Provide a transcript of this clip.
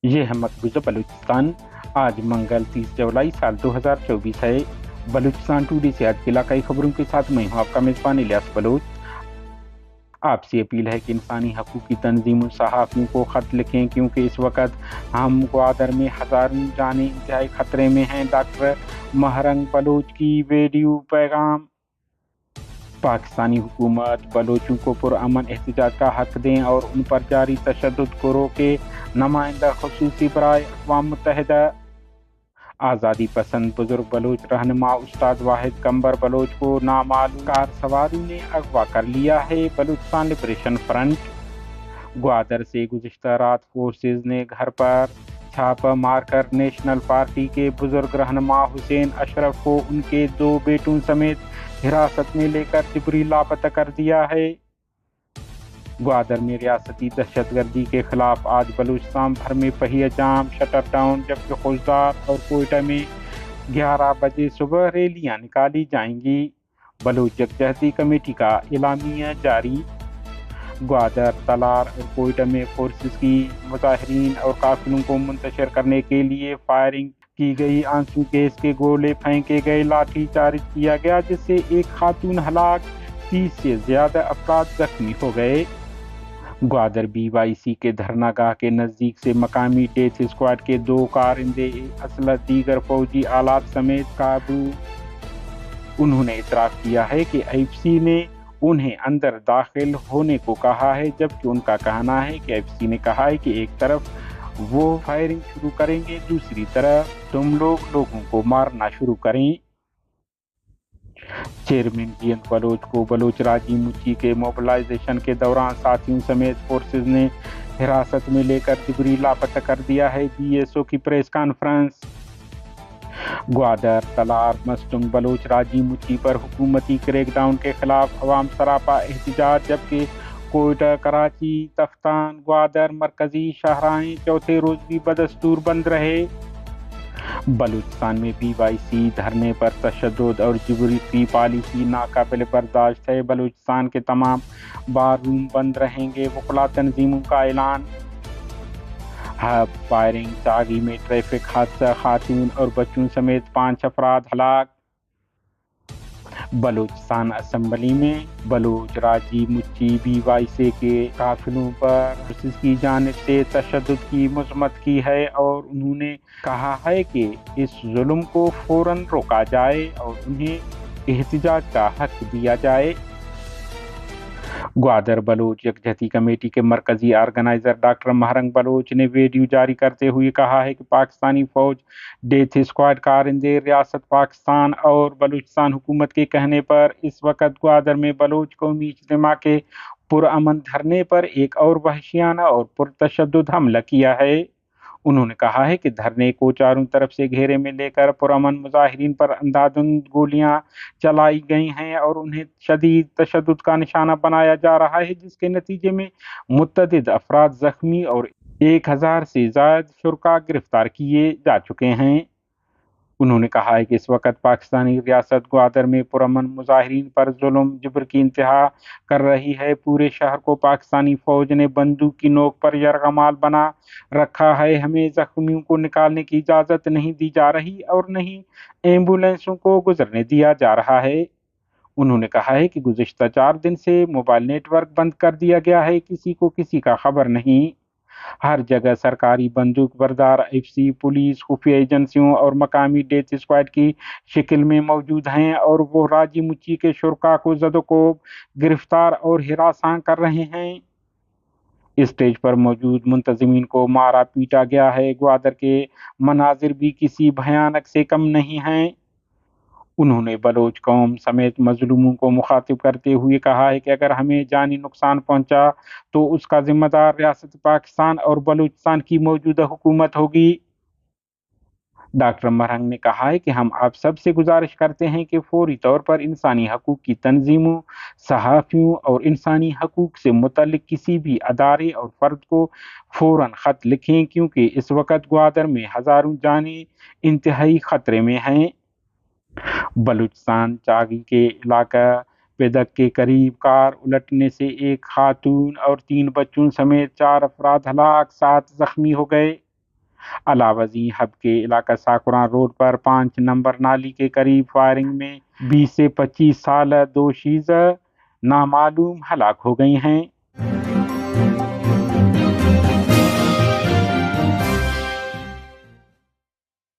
یہ ہے مقبوضہ بلوچستان۔ آج منگل 30 جولائی سال 2024 ہے۔ بلوچستان ٹوڈے سے آج کی علاقائی خبروں کے ساتھ میں ہوں آپ کا میزبان الیاس بلوچ۔ آپ سے اپیل ہے کہ انسانی حقوق کی تنظیموں صحافیوں کو خط لکھیں، کیونکہ اس وقت ہم گوادر میں ہزاروں جانیں انتہائی خطرے میں ہیں۔ ڈاکٹر مہرنگ بلوچ کی ویڈیو پیغام۔ پاکستانی حکومت بلوچوں کو پرامن احتجاج کا حق دیں اور ان پر جاری تشدد کو روکے۔ نمائندہ خصوصی برائے اقوام متحدہ۔ آزادی پسند بزرگ بلوچ رہنما استاد واحد قمبر بلوچ کو نامعلوم کار سواروں نے اغوا کر لیا ہے۔ Balochistan liberation front. گوادر سے گزشتہ رات فورسز نے گھر پر چھاپہ مار کر نیشنل پارٹی کے بزرگ رہنما حسین اشرف کو ان کے 2 بیٹوں سمیت حراست میں لے کر جبری لاپتہ کر دیا ہے۔ گوادر میں ریاستی دہشت گردی کے خلاف آج بلوچستان بھر میں پہیہ جام شٹر ڈاؤن، جبکہ خوزدار اور کوئٹہ میں 11 بجے صبح ریلیاں نکالی جائیں گی۔ بلوچ یکجہتی کمیٹی کا اعلامیہ جاری۔ گوادر، تلار اور کوئٹہ میں فورسز کی مظاہرین اور قافلوں کو منتشر کرنے کے لیے فائرنگ کی گئی۔ آنسو گیس کے گولے پھینکے گئے، لاٹھی چارج کیا گیا، جس سے ایک خاتون ہلاک، 30 سے زیادہ افراد زخمی ہو گئے۔ گوادر BYC کے دھرنا گاہ کے نزدیک سے مقامی ڈیتھ اسکواڈ کے 2 کارندے اسلحہ دیگر فوجی آلات سمیت قابو۔ انہوں نے اعتراف کیا ہے کہ IFC نے انہیں اندر داخل ہونے کو کہا ہے، جبکہ ان کا کہنا ہے کہ IFC نے کہا ہے کہ ایک طرف وہ فائرنگ شروع کریں گے، دوسری طرف تم لوگوں کو مارنا شروع کریں۔ چیئرمین جینت بلوچ کو بلوچ راجی مچی کے موبلائزیشن کے دوران ساتھیوں سمیت فورسز نے حراست میں لے کر جبری لاپتہ کر دیا ہے۔ BSO کی پریس کانفرنس۔ گوادر، تلار، مستنگ بلوچ راجی مچی پر حکومتی کریک ڈاؤن کے خلاف عوام سراپا احتجاج، جبکہ کوئٹہ، کراچی، تفتان، گوادر مرکزی شاہراہیں چوتھے روز بھی بدستور بند رہے۔ بلوچستان میں BYC دھرنے پر تشدد اور جبری کی پالیسی ناقابل برداشت ہے۔ بلوچستان کے تمام بار روم بند رہیں گے، وکلاء تنظیموں کا اعلان۔ ہب فائرنگ، چاگی میں ٹریفک حادثہ، خاتون اور بچوں سمیت 5 افراد ہلاک۔ بلوچستان اسمبلی میں بلوچ راجی مچی BYC کے قافلوں پر فورسز کی جانب سے تشدد کی مذمت کی ہے اور انہوں نے کہا ہے کہ اس ظلم کو فوراً روکا جائے اور انہیں احتجاج کا حق دیا جائے۔ گوادر بلوچ یکجہتی کمیٹی کے مرکزی آرگنائزر ڈاکٹر مہرنگ بلوچ نے ویڈیو جاری کرتے ہوئے کہا ہے کہ پاکستانی فوج ڈیتھ اسکواڈ کارندے ریاست پاکستان اور بلوچستان حکومت کے کہنے پر اس وقت گوادر میں بلوچ قومی اجتماع کے پرامن دھرنے پر ایک اور وحشیانہ اور پرتشدد حملہ کیا ہے۔ انہوں نے کہا ہے کہ دھرنے کو چاروں طرف سے گھیرے میں لے کر پرامن مظاہرین پر اندھادھند گولیاں چلائی گئی ہیں اور انہیں شدید تشدد کا نشانہ بنایا جا رہا ہے، جس کے نتیجے میں متعدد افراد زخمی اور 1000 سے زائد شرکاء گرفتار کیے جا چکے ہیں۔ انہوں نے کہا ہے کہ اس وقت پاکستانی ریاست گوادر میں پرامن مظاہرین پر ظلم جبر کی انتہا کر رہی ہے۔ پورے شہر کو پاکستانی فوج نے بندوق کی نوک پر یرغمال بنا رکھا ہے۔ ہمیں زخمیوں کو نکالنے کی اجازت نہیں دی جا رہی اور نہ ہی ایمبولینسوں کو گزرنے دیا جا رہا ہے۔ انہوں نے کہا ہے کہ گزشتہ 4 دن سے موبائل نیٹ ورک بند کر دیا گیا ہے، کسی کو کسی کا خبر نہیں۔ ہر جگہ سرکاری بندوق بردار IFC، پولیس، خفیہ ایجنسیوں اور مقامی ڈیتھ اسکواڈ کی شکل میں موجود ہیں اور وہ راجی مچی کے شرکاء کو زد و کوب، گرفتار اور ہراساں کر رہے ہیں۔ اسٹیج پر موجود منتظمین کو مارا پیٹا گیا ہے۔ گوادر کے مناظر بھی کسی بھیانک سے کم نہیں ہیں۔ انہوں نے بلوچ قوم سمیت مظلوموں کو مخاطب کرتے ہوئے کہا ہے کہ اگر ہمیں جانی نقصان پہنچا تو اس کا ذمہ دار ریاست پاکستان اور بلوچستان کی موجودہ حکومت ہوگی۔ ڈاکٹر مہرنگ نے کہا ہے کہ ہم آپ سب سے گزارش کرتے ہیں کہ فوری طور پر انسانی حقوق کی تنظیموں، صحافیوں اور انسانی حقوق سے متعلق کسی بھی ادارے اور فرد کو فوراً خط لکھیں، کیونکہ اس وقت گوادر میں ہزاروں جانیں انتہائی خطرے میں ہیں۔ بلوچستان چاگی کے علاقہ پیدک کے قریب کار الٹنے سے ایک خاتون اور 3 بچوں سمیت 4 افراد ہلاک، 7 زخمی ہو گئے۔ علاوہ ازیں ہب کے علاقہ ساکران روڈ پر 5 نمبر نالی کے قریب فائرنگ میں 20 سے 25 سال دوشیزہ نامعلوم ہلاک ہو گئی ہیں۔